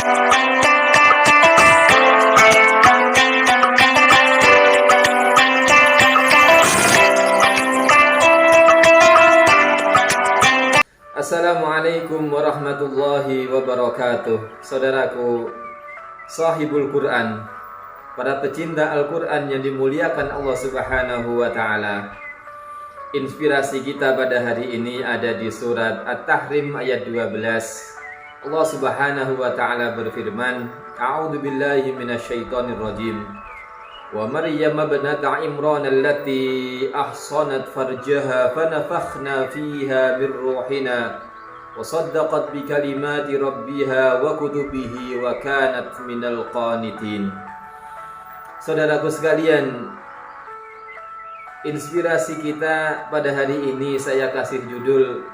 Assalamualaikum warahmatullahi wabarakatuh. Saudaraku, sahibul Quran, para pecinta Al-Quran yang dimuliakan Allah Subhanahu wa ta'ala. Inspirasi kita pada hari ini ada di surat At-Tahrim ayat 12. Allah Subhanahu wa ta'ala berfirman, A'udzu billahi minasyaitonir rajim. Wa Maryam ibnata Imran allati ahsanat farjaha fanafakhna fiha min ruhina wa saddaqat bi kalimati rabbiha wa kutubihi wa kanat minal qanitin. Saudaraku sekalian, inspirasi kita pada hari ini saya kasih judul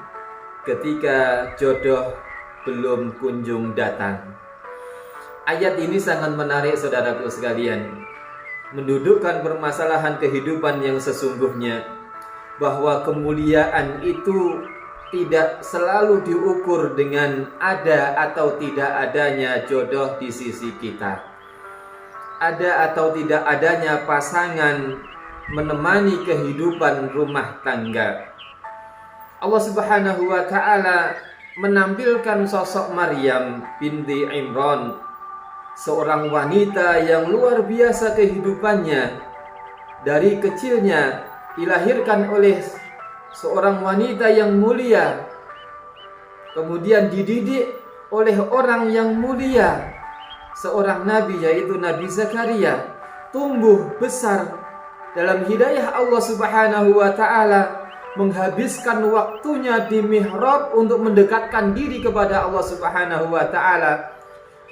Ketika Jodoh Belum Kunjung Datang. Ayat ini sangat menarik saudaraku sekalian, mendudukkan permasalahan kehidupan yang sesungguhnya, bahwa kemuliaan itu tidak selalu diukur dengan ada atau tidak adanya jodoh di sisi kita, ada atau tidak adanya pasangan menemani kehidupan rumah tangga. Allah Subhanahu wa ta'ala menampilkan sosok Maryam binti Imran, seorang wanita yang luar biasa kehidupannya. Dari kecilnya dilahirkan oleh seorang wanita yang mulia, kemudian dididik oleh orang yang mulia, seorang nabi yaitu Nabi Zakaria, tumbuh besar dalam hidayah Allah Subhanahu wa ta'ala, menghabiskan waktunya di mihrab untuk mendekatkan diri kepada Allah Subhanahu wa ta'ala,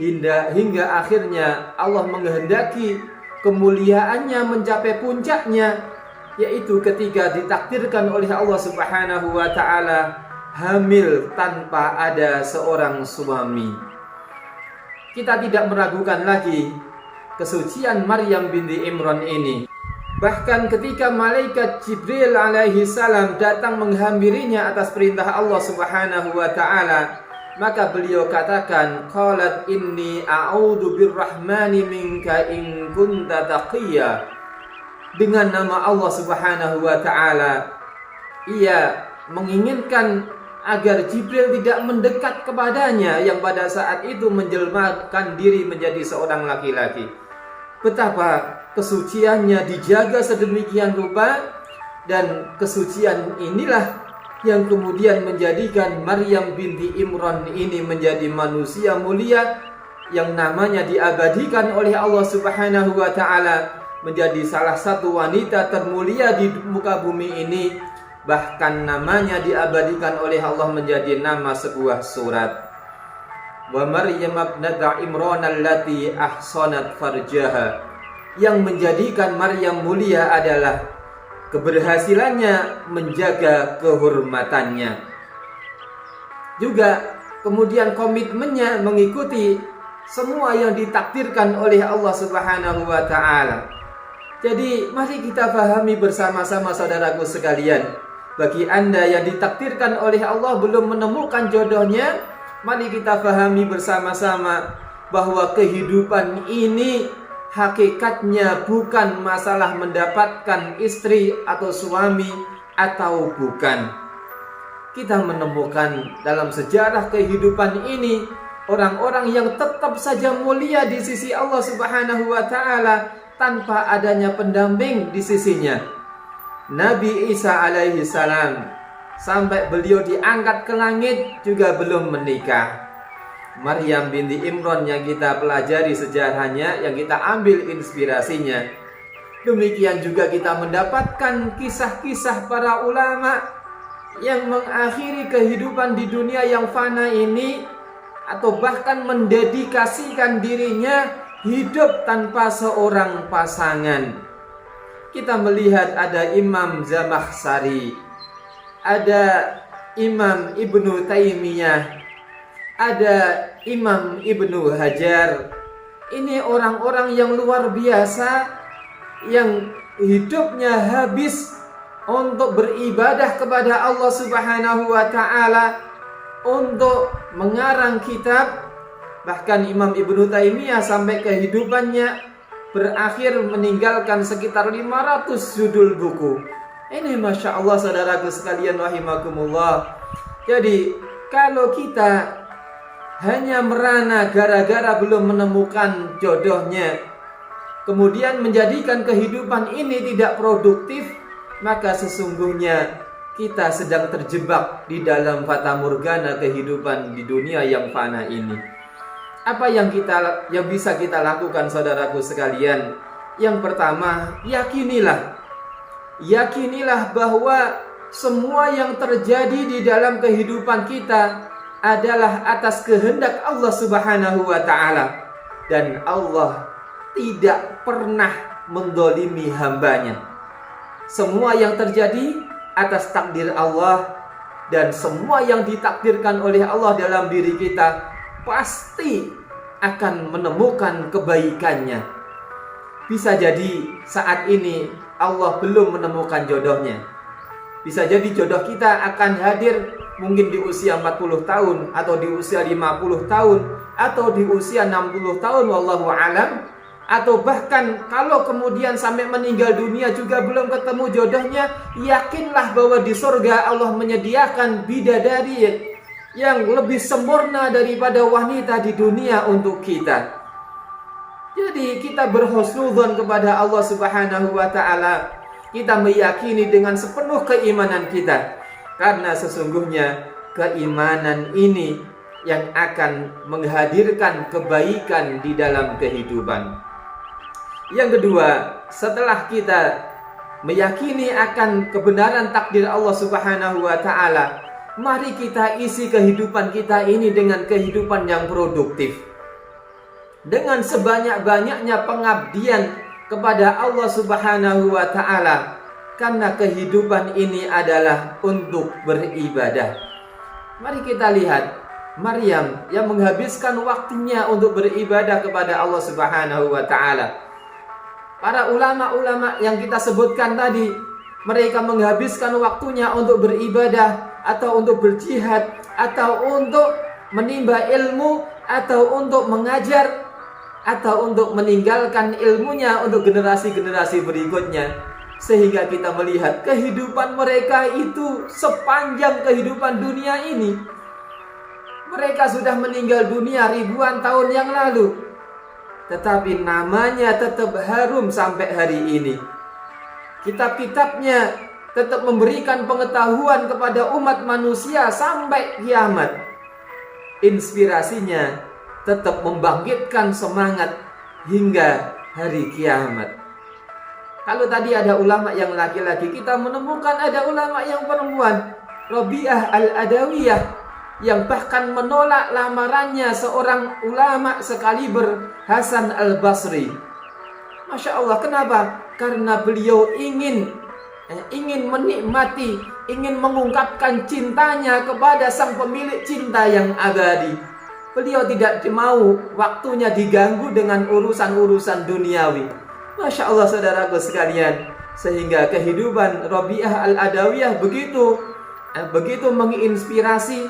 hingga akhirnya Allah menghendaki kemuliaannya mencapai puncaknya, yaitu ketika ditakdirkan oleh Allah Subhanahu wa ta'ala hamil tanpa ada seorang suami. Kita tidak meragukan lagi kesucian Maryam binti Imran ini. Bahkan ketika malaikat Jibril alaihi salam datang menghampirinya atas perintah Allah Subhanahu wa ta'ala, maka beliau katakan, qalat inni a'udzu birrahmani minka in kunta taqiyya. Dengan nama Allah Subhanahu wa ta'ala, ia menginginkan agar Jibril tidak mendekat kepadanya yang pada saat itu menjelmakan diri menjadi seorang laki-laki. Betapa kesuciannya dijaga sedemikian rupa, dan kesucian inilah yang kemudian menjadikan Maryam binti Imran ini menjadi manusia mulia yang namanya diabadikan oleh Allah Subhanahu wa ta'ala, menjadi salah satu wanita termulia di muka bumi ini. Bahkan namanya diabadikan oleh Allah menjadi nama sebuah surat. Wa Maryam ibnata Imran allati ahsanat farjaha. Yang menjadikan Maryam mulia adalah keberhasilannya menjaga kehormatannya, juga kemudian komitmennya mengikuti semua yang ditakdirkan oleh Allah Subhanahu wa ta'ala. Jadi mari kita pahami bersama-sama saudaraku sekalian. Bagi anda yang ditakdirkan oleh Allah belum menemukan jodohnya, mari kita pahami bersama-sama bahwa kehidupan ini hakikatnya bukan masalah mendapatkan istri atau suami atau bukan. Kita menemukan dalam sejarah kehidupan ini orang-orang yang tetap saja mulia di sisi Allah Subhanahu wa ta'ala tanpa adanya pendamping di sisinya. Nabi Isa alaihi salam sampai beliau diangkat ke langit juga belum menikah. Maryam binti Imran yang kita pelajari sejarahnya, yang kita ambil inspirasinya. Demikian juga kita mendapatkan kisah-kisah para ulama yang mengakhiri kehidupan di dunia yang fana ini, atau bahkan mendedikasikan dirinya hidup tanpa seorang pasangan. Kita melihat ada Imam Zamakhsyari, ada Imam Ibnu Taimiyah, ada Imam Ibnu Hajar. Ini orang-orang yang luar biasa, yang hidupnya habis untuk beribadah kepada Allah Subhanahu wa ta'ala, untuk mengarang kitab, Bahkan Imam Ibnu Taimiyah sampai kehidupannya berakhir meninggalkan sekitar 500 judul buku. Ini Masya Allah saudaraku sekalian rahimakumullah. Jadi kalau kita hanya merana gara-gara belum menemukan jodohnya, kemudian menjadikan kehidupan ini tidak produktif, maka sesungguhnya kita sedang terjebak di dalam fata morgana kehidupan di dunia yang fana ini. Apa yang bisa kita lakukan saudaraku sekalian? Yang pertama, yakinilah bahwa semua yang terjadi di dalam kehidupan kita adalah atas kehendak Allah Subhanahu wa taala, dan Allah tidak pernah mendolimi hambanya. Semua yang terjadi atas takdir Allah, dan semua yang ditakdirkan oleh Allah dalam diri kita pasti akan menemukan kebaikannya. Bisa jadi saat ini Allah belum menemukan jodohnya. Bisa jadi jodoh kita akan hadir mungkin di usia 40 tahun, atau di usia 50 tahun, atau di usia 60 tahun, wallahu alam. Atau bahkan kalau kemudian sampai meninggal dunia juga belum ketemu jodohnya, yakinlah bahwa di surga Allah menyediakan bidadari yang lebih sempurna daripada wanita di dunia untuk kita. Jadi kita berhusnudzon kepada Allah Subhanahu wa taala. Kita meyakini dengan sepenuh keimanan kita, karena sesungguhnya keimanan ini yang akan menghadirkan kebaikan di dalam kehidupan. Yang kedua, setelah kita meyakini akan kebenaran takdir Allah Subhanahu wa taala, mari kita isi kehidupan kita ini dengan kehidupan yang produktif, dengan sebanyak-banyaknya pengabdian kepada Allah Subhanahu wa taala, karena kehidupan ini adalah untuk beribadah. Mari kita lihat Maryam yang menghabiskan waktunya untuk beribadah kepada Allah Subhanahu wa taala. Para ulama-ulama yang kita sebutkan tadi, mereka menghabiskan waktunya untuk beribadah, atau untuk berjihad, atau untuk menimba ilmu, atau untuk mengajar, atau untuk meninggalkan ilmunya untuk generasi-generasi berikutnya. Sehingga kita melihat kehidupan mereka itu sepanjang kehidupan dunia ini. Mereka sudah meninggal dunia ribuan tahun yang lalu, tetapi namanya tetap harum sampai hari ini. Kitab-kitabnya tetap memberikan pengetahuan kepada umat manusia sampai kiamat. Inspirasinya tetap membangkitkan semangat hingga hari kiamat. Kalau tadi ada ulama yang laki-laki, kita menemukan ada ulama yang perempuan. Rabi'ah al-Adawiyah yang bahkan menolak lamarannya seorang ulama sekaliber Hasan al-Basri. Masya Allah, kenapa? Karena beliau ingin menikmati, ingin mengungkapkan cintanya kepada sang pemilik cinta yang abadi. Beliau tidak mau waktunya diganggu dengan urusan-urusan duniawi. Masya Allah saudaraku sekalian. Sehingga kehidupan Rabi'ah al-Adawiyah begitu menginspirasi.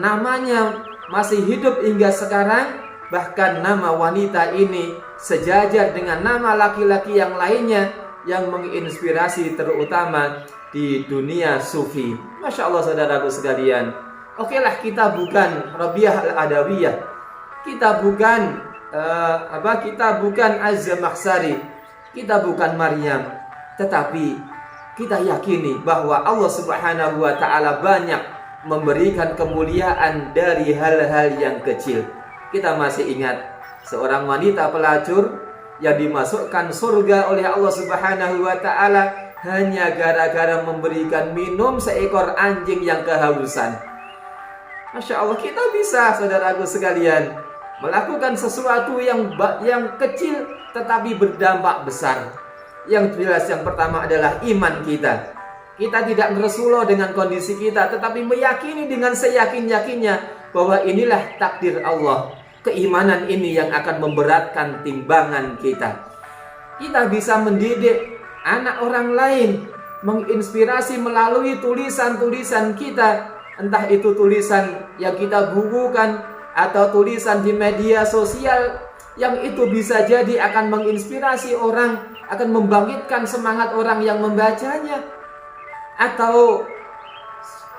Namanya masih hidup hingga sekarang. Bahkan nama wanita ini sejajar dengan nama laki-laki yang lainnya yang menginspirasi, terutama di dunia sufi. Masya Allah saudaraku sekalian. Okelah, kita bukan Rabi'ah al-Adawiyah, kita bukan Az-Zamakhsyari, kita bukan Maryam, tetapi kita yakini bahwa Allah Subhanahu wa taala banyak memberikan kemuliaan dari hal-hal yang kecil. Kita masih ingat seorang wanita pelacur yang dimasukkan surga oleh Allah Subhanahu wa taala hanya gara-gara memberikan minum seekor anjing yang kehausan. Masya Allah, kita bisa saudaraku sekalian melakukan sesuatu yang kecil tetapi berdampak besar. Yang jelas yang pertama adalah iman kita. Kita tidak ngeresuloh dengan kondisi kita, tetapi meyakini dengan seyakin-yakinnya bahwa inilah takdir Allah. Keimanan ini yang akan memberatkan timbangan kita. Kita bisa mendidik anak orang lain, menginspirasi melalui tulisan-tulisan kita. Entah itu tulisan yang kita bukukan, atau tulisan di media sosial yang itu bisa jadi akan menginspirasi orang, akan membangkitkan semangat orang yang membacanya, atau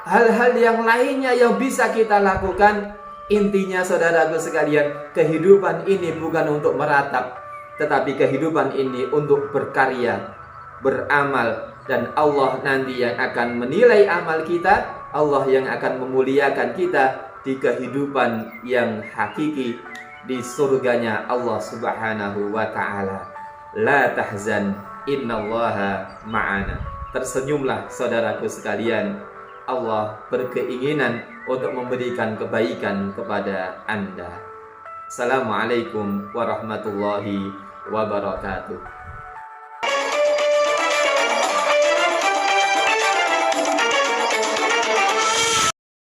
hal-hal yang lainnya yang bisa kita lakukan. Intinya saudaraku sekalian, kehidupan ini bukan untuk meratap, tetapi kehidupan ini untuk berkarya, beramal, dan Allah nanti yang akan menilai amal kita, Allah yang akan memuliakan kita di kehidupan yang hakiki, di surganya Allah subhanahu wa ta'ala. La tahzan, innallaha ma'ana. Tersenyumlah saudaraku sekalian, Allah berkeinginan untuk memberikan kebaikan kepada Anda. Assalamualaikum warahmatullahi wabarakatuh.